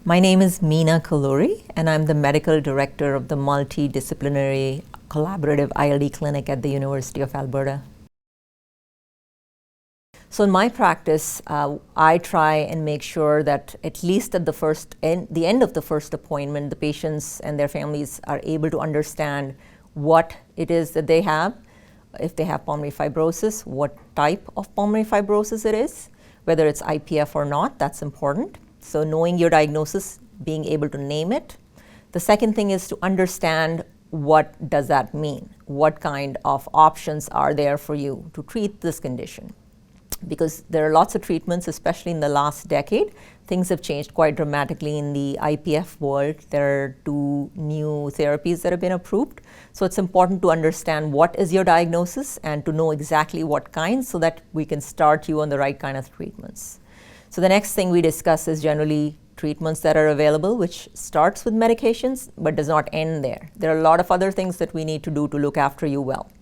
My name is Meena Kalluri, and I'm the Medical Director of the Multidisciplinary Collaborative ILD Clinic at the University of Alberta. So in my practice, I try and make sure that at least at the end of the first appointment, the patients and their families are able to understand what it is that they have, if they have pulmonary fibrosis, what type of pulmonary fibrosis it is, whether it's IPF or not, that's important. So knowing your diagnosis, being able to name it. The second thing is to understand what does that mean? What kind of options are there for you to treat this condition? Because there are lots of treatments, especially in the last decade. Things have changed quite dramatically in the IPF world. There are 2 new therapies that have been approved. So it's important to understand what is your diagnosis and to know exactly what kind so that we can start you on the right kind of treatments. So the next thing we discuss is generally treatments that are available, which starts with medications but does not end there. There are a lot of other things that we need to do to look after you well.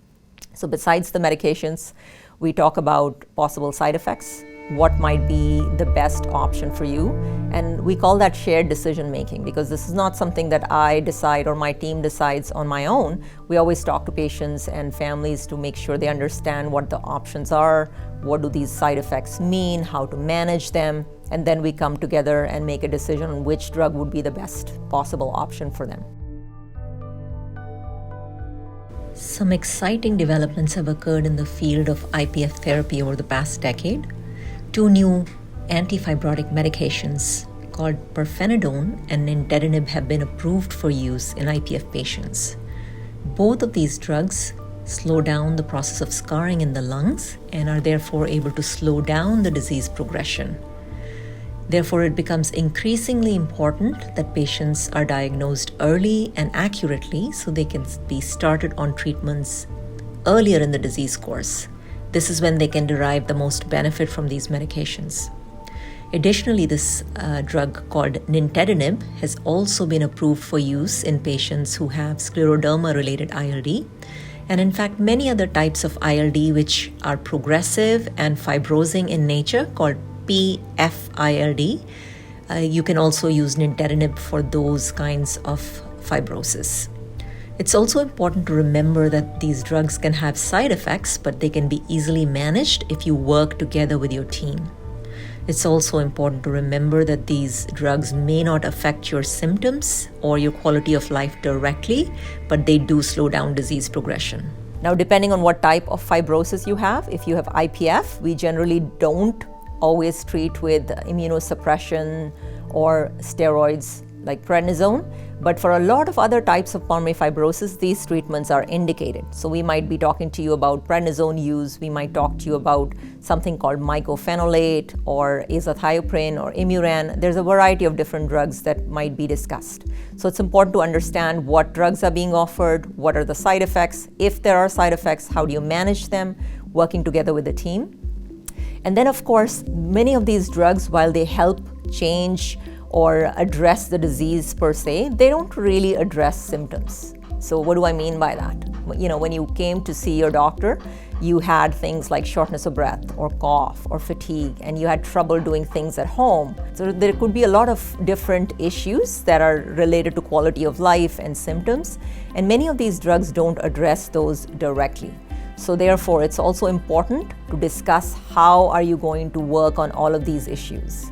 So besides the medications, we talk about possible side effects, what might be the best option for you, and we call that shared decision making because this is not something that I decide or my team decides on my own. We always talk to patients and families to make sure they understand what the options are, what do these side effects mean, how to manage them, and then we come together and make a decision on which drug would be the best possible option for them. Some exciting developments have occurred in the field of IPF therapy over the past decade. 2 new antifibrotic medications called pirfenidone and nintedanib have been approved for use in IPF patients. Both of these drugs slow down the process of scarring in the lungs and are therefore able to slow down the disease progression. Therefore, it becomes increasingly important that patients are diagnosed early and accurately so they can be started on treatments earlier in the disease course. This is when they can derive the most benefit from these medications. Additionally, this drug called nintedanib has also been approved for use in patients who have scleroderma-related ILD, and in fact, many other types of ILD which are progressive and fibrosing in nature called PF-ILD. You can also use nintedanib for those kinds of fibrosis. It's also important to remember that these drugs can have side effects, but they can be easily managed if you work together with your team. It's also important to remember that these drugs may not affect your symptoms or your quality of life directly, but they do slow down disease progression. Now, depending on what type of fibrosis you have, if you have IPF, we generally don't always treat with immunosuppression or steroids like prednisone. But for a lot of other types of pulmonary fibrosis, these treatments are indicated. So we might be talking to you about prednisone use, we might talk to you about something called mycophenolate or azathioprine or Imuran. There's a variety of different drugs that might be discussed. So it's important to understand what drugs are being offered, what are the side effects, if there are side effects, how do you manage them, working together with the team. And then of course, many of these drugs, while they help change or address the disease per se, they don't really address symptoms. So what do I mean by that? When you came to see your doctor, you had things like shortness of breath or cough or fatigue, and you had trouble doing things at home. So there could be a lot of different issues that are related to quality of life and symptoms, and many of these drugs don't address those directly. So therefore, it's also important to discuss how are you going to work on all of these issues.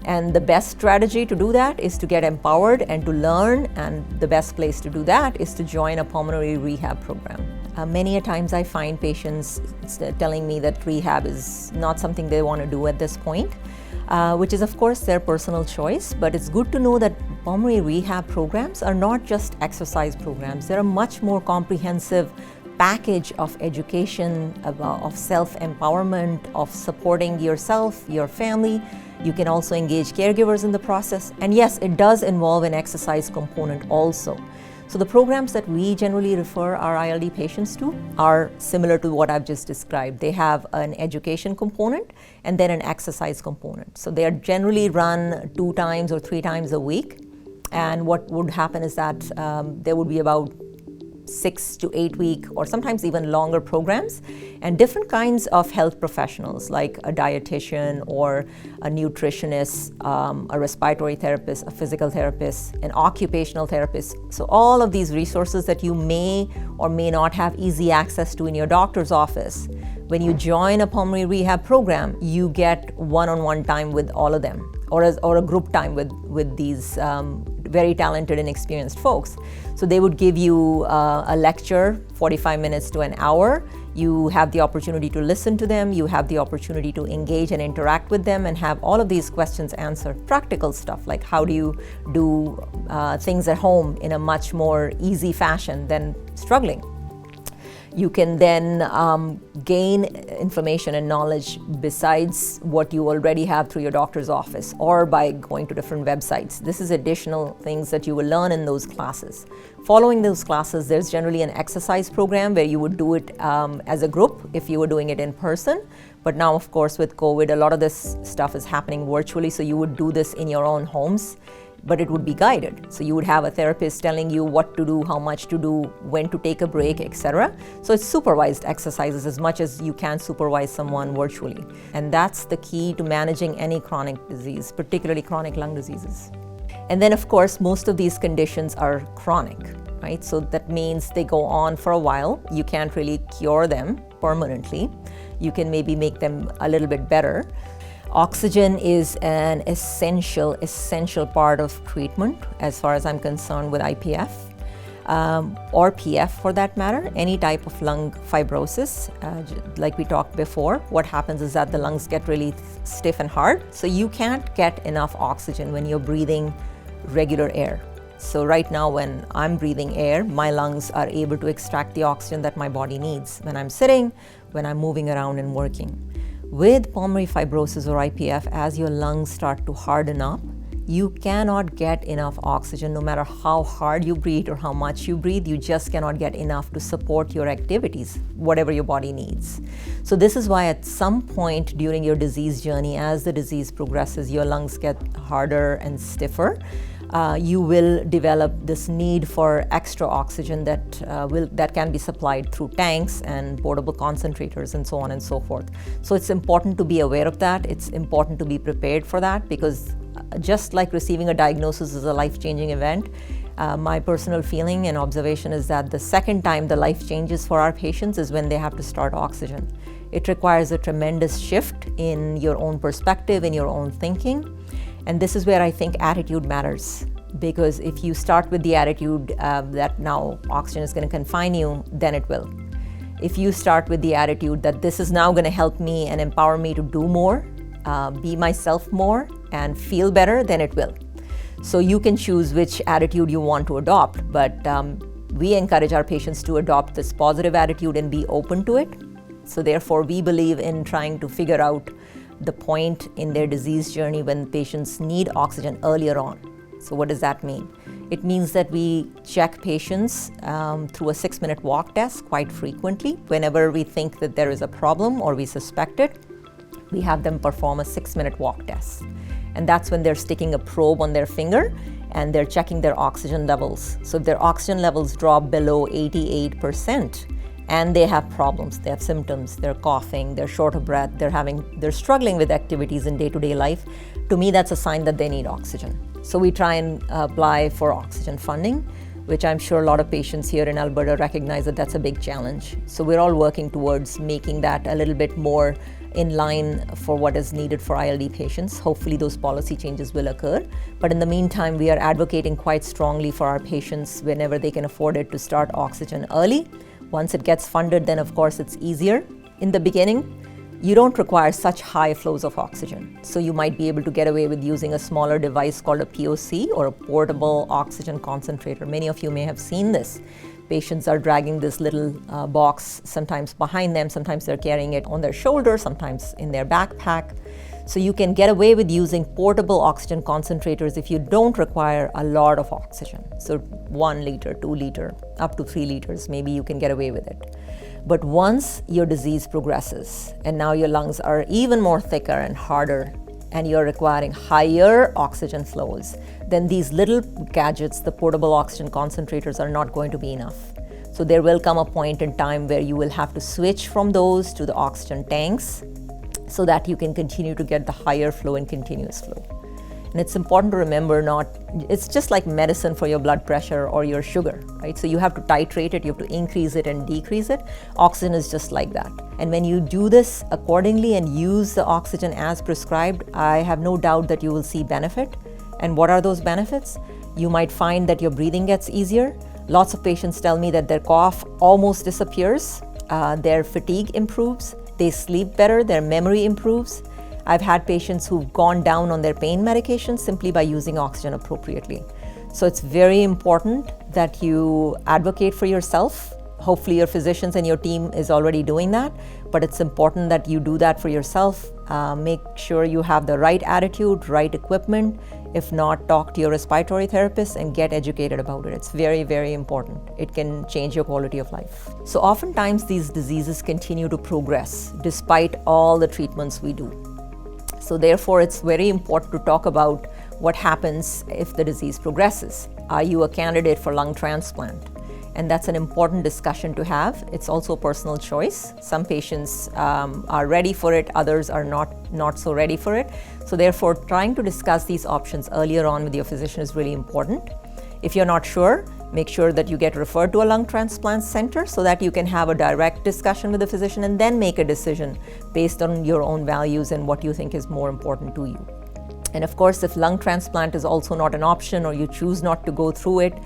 And the best strategy to do that is to get empowered and to learn, and the best place to do that is to join a pulmonary rehab program. Many a times I find patients telling me that rehab is not something they want to do at this point, which is of course their personal choice, but it's good to know that pulmonary rehab programs are not just exercise programs. They're a much more comprehensive package of education, of self-empowerment, of supporting yourself, your family. You can also engage caregivers in the process. And yes, it does involve an exercise component also. So the programs that we generally refer our ILD patients to are similar to what I've just described. They have an education component and then an exercise component. So they are generally run 2 times or 3 times a week. And what would happen is that there would be about 6 to 8 week or sometimes even longer programs, and different kinds of health professionals like a dietitian or a nutritionist, a respiratory therapist, a physical therapist, an occupational therapist. So all of these resources that you may or may not have easy access to in your doctor's office, when you join a pulmonary rehab program, you get one-on-one time with all of them, or a group time with these very talented and experienced folks. So they would give you a lecture, 45 minutes to an hour. You have the opportunity to listen to them. You have the opportunity to engage and interact with them and have all of these questions answered. Practical stuff like how do you do things at home in a much more easy fashion than struggling. You can then gain information and knowledge besides what you already have through your doctor's office or by going to different websites. This is additional things that you will learn in those classes. Following those classes, there's generally an exercise program where you would do it as a group if you were doing it in person. But now, of course, with COVID, a lot of this stuff is happening virtually, so you would do this in your own homes, but it would be guided. So you would have a therapist telling you what to do, how much to do, when to take a break, etc. So it's supervised exercises as much as you can supervise someone virtually. And that's the key to managing any chronic disease, particularly chronic lung diseases. And then, of course, most of these conditions are chronic, right? So that means they go on for a while. You can't really cure them permanently. You can maybe make them a little bit better. Oxygen is an essential part of treatment as far as I'm concerned with IPF or PF for that matter, any type of lung fibrosis. Like we talked before, what happens is that the lungs get really stiff and hard, so you can't get enough oxygen when you're breathing regular air. So right now when I'm breathing air, my lungs are able to extract the oxygen that my body needs when I'm sitting, when I'm moving around and working. With pulmonary fibrosis or IPF, as your lungs start to harden up, you cannot get enough oxygen no matter how hard you breathe or how much you breathe. You just cannot get enough to support your activities, whatever your body needs. So this is why at some point during your disease journey, as the disease progresses, your lungs get harder and stiffer. You will develop this need for extra oxygen that can be supplied through tanks and portable concentrators and so on and so forth. So it's important to be aware of that. It's important to be prepared for that, because just like receiving a diagnosis is a life-changing event, my personal feeling and observation is that the second time the life changes for our patients is when they have to start oxygen. It requires a tremendous shift in your own perspective, in your own thinking. And this is where I think attitude matters, because if you start with the attitude that now oxygen is going to confine you, then it will. If you start with the attitude that this is now going to help me and empower me to do more, be myself more, and feel better, then it will. So you can choose which attitude you want to adopt, but we encourage our patients to adopt this positive attitude and be open to it. So therefore, we believe in trying to figure out the point in their disease journey when patients need oxygen earlier on. So what does that mean? It means that we check patients through a 6-minute walk test quite frequently. Whenever we think that there is a problem or we suspect it, we have them perform a 6-minute walk test. And that's when they're sticking a probe on their finger and they're checking their oxygen levels. So if their oxygen levels drop below 88%, and they have problems, they have symptoms, they're coughing, they're short of breath, they're struggling with activities in day-to-day life, to me that's a sign that they need oxygen. So we try and apply for oxygen funding, which I'm sure a lot of patients here in Alberta recognize that that's a big challenge. So we're all working towards making that a little bit more in line for what is needed for ILD patients. Hopefully those policy changes will occur. But in the meantime, we are advocating quite strongly for our patients, whenever they can afford it, to start oxygen early. Once it gets funded, then of course it's easier. In the beginning, you don't require such high flows of oxygen. So you might be able to get away with using a smaller device called a POC, or a portable oxygen concentrator. Many of you may have seen this. Patients are dragging this little box, sometimes behind them, sometimes they're carrying it on their shoulder, sometimes in their backpack. So you can get away with using portable oxygen concentrators if you don't require a lot of oxygen. So 1 liter, 2 liter, up to 3 liters, maybe you can get away with it. But once your disease progresses and now your lungs are even more thicker and harder, and you're requiring higher oxygen flows, then these little gadgets, the portable oxygen concentrators, are not going to be enough. So So there will come a point in time where you will have to switch from those to the oxygen tanks so that you can continue to get the higher flow and continuous flow. And it's important to remember it's just like medicine for your blood pressure or your sugar, right? So you have to titrate it, you have to increase it and decrease it. Oxygen is just like that. And when you do this accordingly and use the oxygen as prescribed, I have no doubt that you will see benefit. And what are those benefits? You might find that your breathing gets easier. Lots of patients tell me that their cough almost disappears, their fatigue improves, they sleep better, their memory improves. I've had patients who've gone down on their pain medications simply by using oxygen appropriately. So it's very important that you advocate for yourself. Hopefully your physicians and your team is already doing that, but it's important that you do that for yourself. Make sure you have the right attitude, right equipment. If not, talk to your respiratory therapist and get educated about it. It's very, very important. It can change your quality of life. So oftentimes these diseases continue to progress despite all the treatments we do. So therefore, it's very important to talk about what happens if the disease progresses. Are you a candidate for lung transplant? And that's an important discussion to have. It's also a personal choice. Some patients are ready for it, others are not so ready for it. So therefore, trying to discuss these options earlier on with your physician is really important. If you're not sure, make sure that you get referred to a lung transplant center so that you can have a direct discussion with the physician and then make a decision based on your own values and what you think is more important to you. And of course, if lung transplant is also not an option or you choose not to go through it,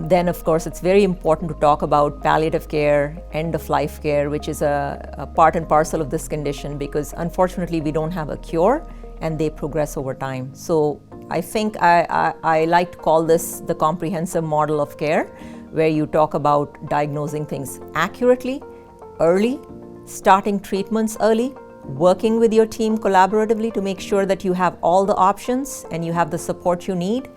then of course it's very important to talk about palliative care, end-of-life care, which is a part and parcel of this condition because unfortunately we don't have a cure and they progress over time. So I think I like to call this the comprehensive model of care, where you talk about diagnosing things accurately, early, starting treatments early, working with your team collaboratively to make sure that you have all the options and you have the support you need,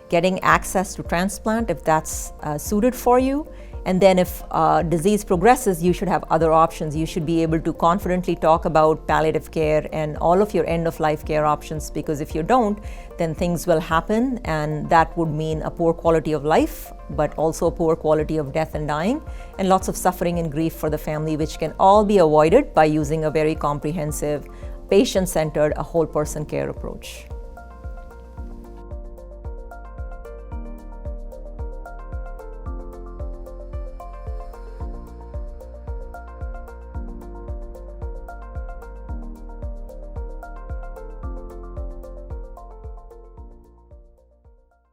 getting access to transplant if that's suited for you. And then if disease progresses, you should have other options. You should be able to confidently talk about palliative care and all of your end-of-life care options, because if you don't, then things will happen and that would mean a poor quality of life, but also a poor quality of death and dying, and lots of suffering and grief for the family, which can all be avoided by using a very comprehensive, patient-centered, a whole person care approach.